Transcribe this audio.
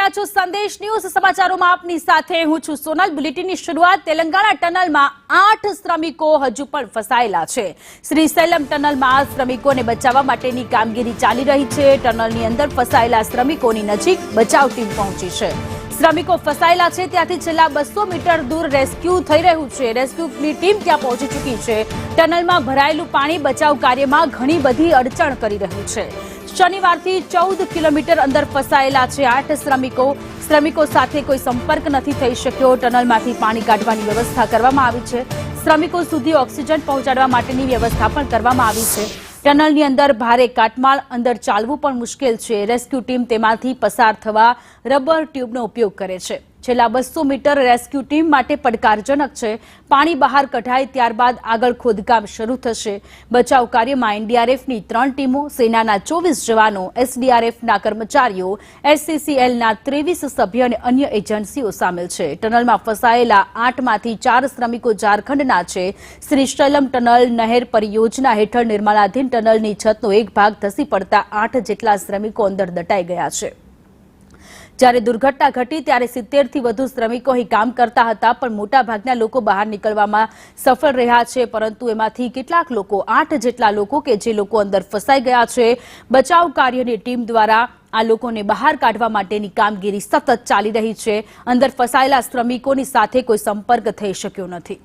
રહ્યા છો સંદેશ ન્યૂઝ સમાચારોમાં આપની સાથે હું છું સોનલ। બુલેટિનની શરૂઆત તેલંગાણા ટનલમાં 8 શ્રમિકો હજુ પણ ફસાયેલા છે। શ્રીશૈલમ ટનલમાં શ્રમિકોને બચાવવા માટેની કામગીરી ચાલી રહી છે। ટનલની અંદર ફસાયેલા શ્રમિકોની નજીક બચાવ ટીમ પહોંચી છે। શ્રમિકો ફસાયેલા છે ત્યાંથી છેલ્લા 200 મીટર દૂર રેસ્ક્યુ થઈ રહ્યું છે। રેસ્ક્યુની ટીમ ત્યાં પહોંચી ચૂકી છે। ટનલમાં ભરાયેલું પાણી બચાવ કાર્યમાં ઘણી બધી અડચણ કરી રહ્યું છે। શનિવારથી 14 કિલોમીટર અંદર ફસાયેલા છે 8 શ્રમિકો સાથે કોઈ સંપર્ક નથી થઈ શક્યો। ટનલમાંથી પાણી કાઢવાની વ્યવસ્થા કરવામાં આવી છે। શ્રમિકો સુધી ઓક્સિજન પહોંચાડવા માટેની વ્યવસ્થા પણ કરવામાં આવી છે। ટનલની અંદર ભારે કાટમાળ અંદર ચાલવું પણ મુશ્કેલ છે। રેસ્ક્યુ ટીમ તેમાંથી પસાર થવા રબર ટ્યુબનો ઉપયોગ કરે છે। છેલ્લા 200 મીટર રેસ્ક્યુ ટીમ માટે પડકારજનક છે। પાણી બહાર કઢાય ત્યારબાદ આગળ ખોદકામ શરૂ થશે। બચાવ કાર્યમાં એનડીઆરએફની 3 ટીમો, સેનાના 24 જવાનો, એસડીઆરએફના કર્મચારીઓ, એસસીસીએલના 23 સભ્ય અને અન્ય એજન્સીઓ સામેલ છે। ટનલમાં ફસાયેલા 8માંથી 4 શ્રમિકો ઝારખંડના છે। શ્રીશૈલમ ટનલ નહેર પરિયોજના હેઠળ નિર્માણાધીન ટનલની છતનો એક ભાગ ધસી પડતા 8 જેટલા શ્રમિકો અંદર દટાઈ ગયા છે। જ્યારે દુર્ઘટના ઘટી ત્યારે 70થી વધુ શ્રમિકો અહીં કામ કરતા હતા, પણ મોટાભાગના લોકો બહાર નીકળવામાં સફળ રહ્યા છે। પરંતુ એમાંથી કેટલાક લોકો 8 જેટલા લોકો કે જે લોકો અંદર ફસાઈ ગયા છે, બચાવ કાર્યની ટીમ દ્વારા આ લોકોને બહાર કાઢવા માટેની કામગીરી સતત ચાલી રહી છે। અંદર ફસાયેલા શ્રમિકોની સાથે કોઈ સંપર્ક થઈ શક્યો નથી।